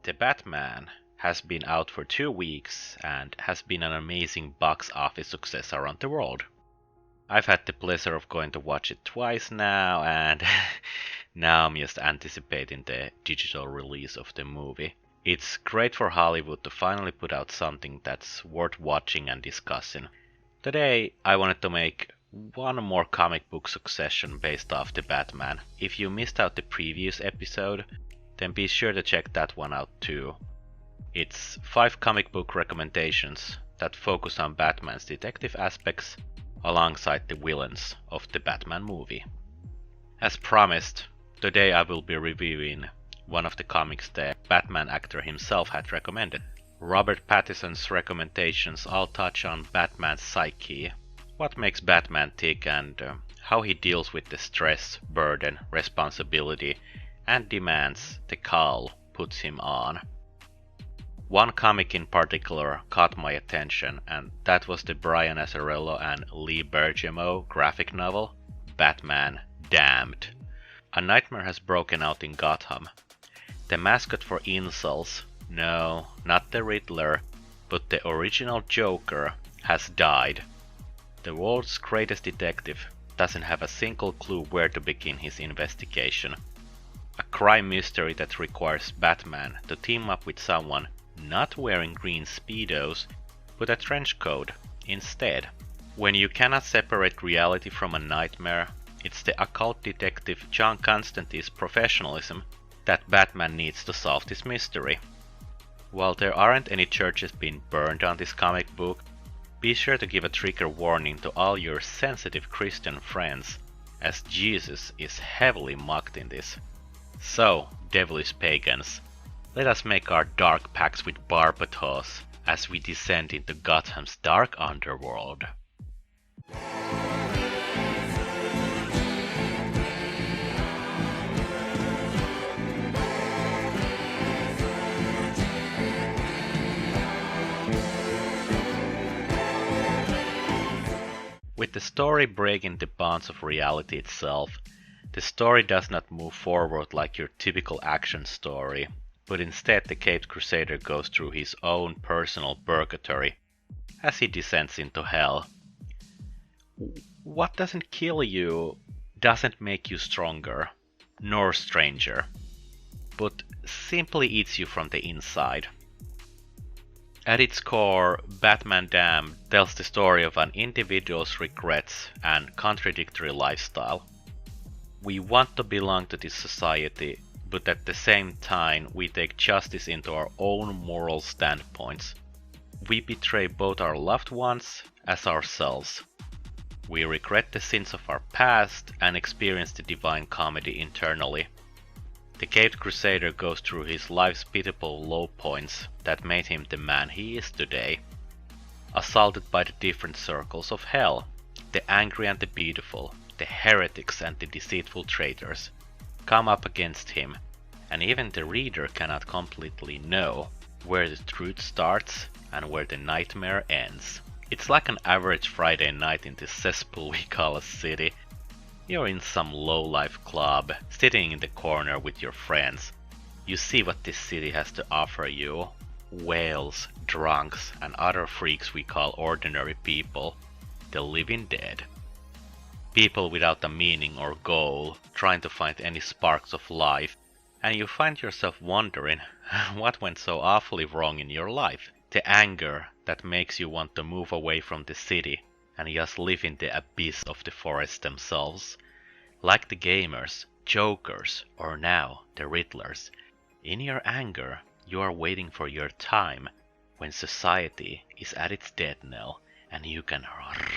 The Batman has been out for 2 weeks and has been an amazing box office success around the world. I've had the pleasure of going to watch it twice now, and now I'm just anticipating the digital release of the movie. It's great for Hollywood to finally put out something that's worth watching and discussing. Today, I wanted to make one more comic book succession based off the Batman. If you missed out the previous episode, then be sure to check that one out too. It's 5 comic book recommendations that focus on Batman's detective aspects alongside the villains of the Batman movie. As promised, today I will be reviewing one of the comics the Batman actor himself had recommended. Robert Pattinson's recommendations all touch on Batman's psyche, what makes Batman tick, and how he deals with the stress, burden, responsibility, and demands the cowl puts him on. One comic in particular caught my attention, and that was the Brian Azzarello and Lee Bermejo graphic novel, Batman Damned. A nightmare has broken out in Gotham. The mascot for Incels, no, not the Riddler, but the original Joker, has died. The world's greatest detective doesn't have a single clue where to begin his investigation. A crime mystery that requires Batman to team up with someone not wearing green speedos, but a trench coat instead. When you cannot separate reality from a nightmare, it's the occult detective John Constantine's professionalism that Batman needs to solve this mystery. While there aren't any churches being burned on this comic book, be sure to give a trigger warning to all your sensitive Christian friends, as Jesus is heavily mocked in this. So, devilish pagans, let us make our dark pacts with Barbatos as we descend into Gotham's dark underworld. With the story breaking the bonds of reality itself, the story does not move forward like your typical action story, but instead the Caped Crusader goes through his own personal purgatory as he descends into hell. What doesn't kill you doesn't make you stronger, nor stranger, but simply eats you from the inside. At its core, Batman Damned tells the story of an individual's regrets and contradictory lifestyle. We want to belong to this society, but at the same time we take justice into our own moral standpoints. We betray both our loved ones as ourselves. We regret the sins of our past and experience the divine comedy internally. The Caped Crusader goes through his life's pitiable low points that made him the man he is today. Assaulted by the different circles of hell, the angry and the beautiful, the heretics and the deceitful traitors, come up against him, and even the reader cannot completely know where the truth starts and where the nightmare ends. It's like an average Friday night in this cesspool we call a city. You're in some low-life club, sitting in the corner with your friends. You see what this city has to offer you. Whales, drunks, and other freaks we call ordinary people. The living dead. People without a meaning or goal, trying to find any sparks of life. And you find yourself wondering what went so awfully wrong in your life. The anger that makes you want to move away from the city and just live in the abyss of the forest themselves. Like the gamers, jokers, or now the Riddlers, in your anger you are waiting for your time when society is at its death knell and you can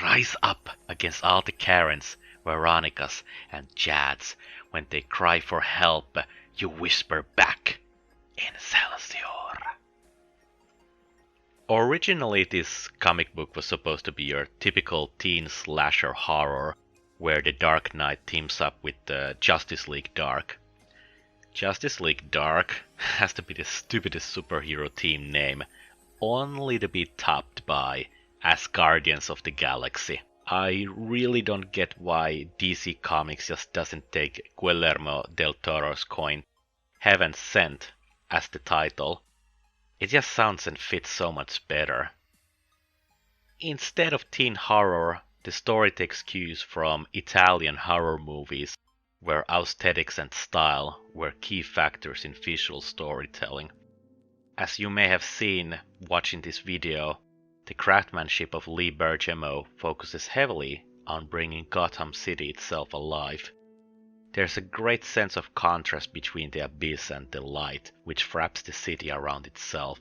rise up against all the Karens, Veronicas, and Jads. When they cry for help, you whisper back, Excelsior! Originally, this comic book was supposed to be your typical teen slasher horror, where the Dark Knight teams up with the Justice League Dark. Justice League Dark has to be the stupidest superhero team name, only to be topped by as Guardians of the Galaxy. I really don't get why DC Comics just doesn't take Guillermo del Toro's coin, Heaven Sent, as the title. It just sounds and fits so much better. Instead of teen horror, the story takes cues from Italian horror movies, where aesthetics and style were key factors in visual storytelling. As you may have seen watching this video, the craftsmanship of Bermejo focuses heavily on bringing Gotham City itself alive. There's a great sense of contrast between the abyss and the light, which wraps the city around itself.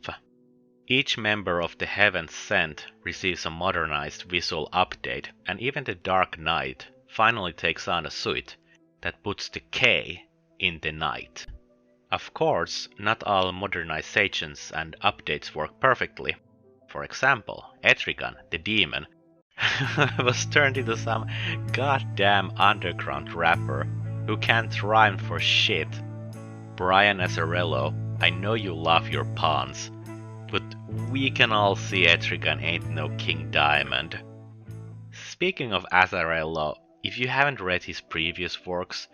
Each member of the Heaven Sent receives a modernized visual update, and even the Dark Knight finally takes on a suit that puts the K in the night. Of course, not all modernizations and updates work perfectly. For example, Etrigan, the demon, was turned into some goddamn underground rapper who can't rhyme for shit. Brian Azzarello, I know you love your puns, but we can all see Etrigan ain't no King Diamond. Speaking of Azzarello, if you haven't read his previous works,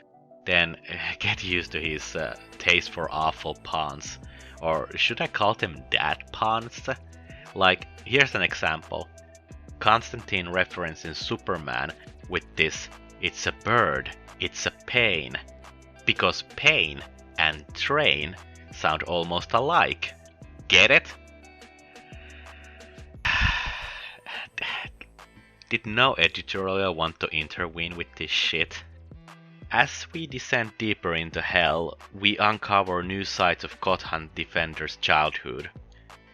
then get used to his taste for awful puns. Or should I call them dad puns? Like, here's an example. Constantine referencing Superman with this, "It's a bird, it's a pain." Because pain and train sound almost alike. Get it? Did no editorial want to intervene with this shit? As we descend deeper into hell, we uncover new sides of Gotham Defender's childhood.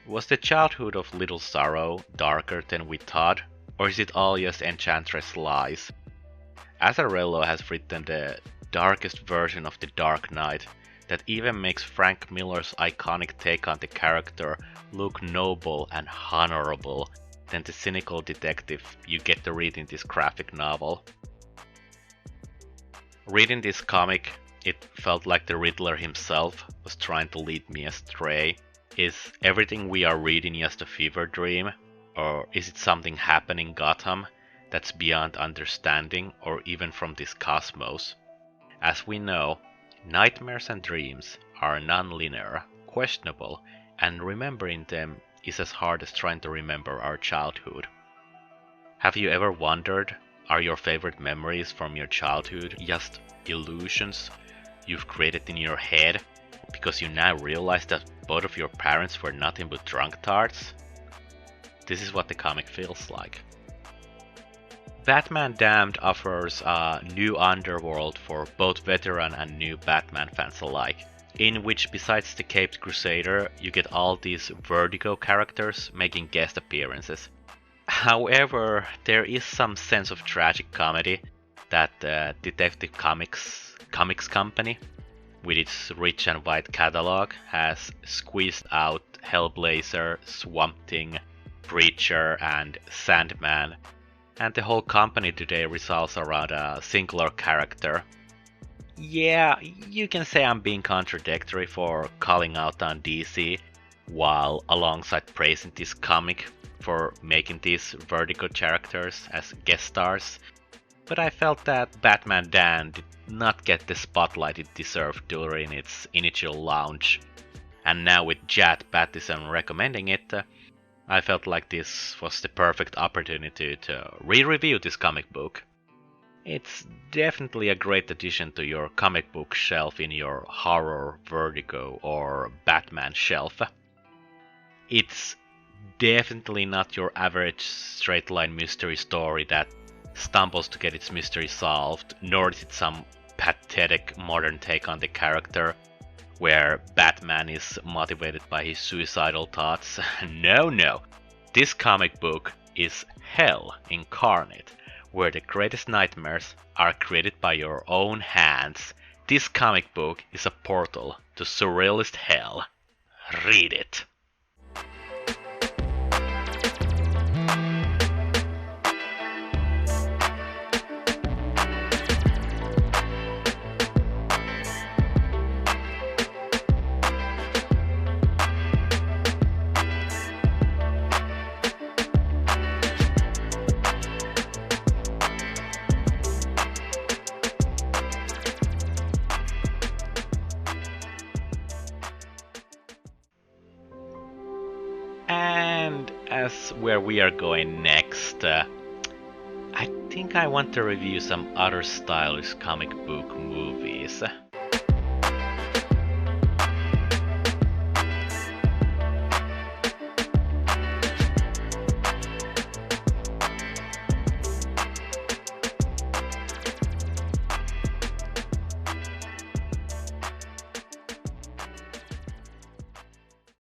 Was the childhood of Little Sorrow darker than we thought, or is it all just Enchantress lies? Azzarello has written the darkest version of the Dark Knight that even makes Frank Miller's iconic take on the character look noble and honorable than the cynical detective you get to read in this graphic novel. Reading this comic, it felt like the Riddler himself was trying to lead me astray. Is everything we are reading just a fever dream? Or is it something happening in Gotham that's beyond understanding or even from this cosmos? As we know, nightmares and dreams are non-linear, questionable, and remembering them is as hard as trying to remember our childhood. Have you ever wondered, are your favorite memories from your childhood just illusions you've created in your head because you now realize that both of your parents were nothing but drunk tarts? This is what the comic feels like. Batman Damned offers a new underworld for both veteran and new Batman fans alike, in which besides the Caped Crusader, you get all these Vertigo characters making guest appearances. However, there is some sense of tragic comedy that Detective Comics company, with its rich and wide catalog, has squeezed out Hellblazer, Swamp Thing, Preacher, and Sandman, and the whole company today revolves around a singular character. Yeah, you can say I'm being contradictory for calling out on DC, while alongside praising this comic for making these Vertigo characters as guest stars, but I felt that Batman Damned did not get the spotlight it deserved during its initial launch. And now with Pattinson recommending it, I felt like this was the perfect opportunity to re-review this comic book. It's definitely a great addition to your comic book shelf in your horror, Vertigo, or Batman shelf. It's definitely not your average straight-line mystery story that stumbles to get its mystery solved, nor is it some pathetic modern take on the character where Batman is motivated by his suicidal thoughts. No. This comic book is hell incarnate, where the greatest nightmares are created by your own hands. This comic book is a portal to surrealist hell. Read it. And as where we are going next, I think I want to review some other stylish comic book movies.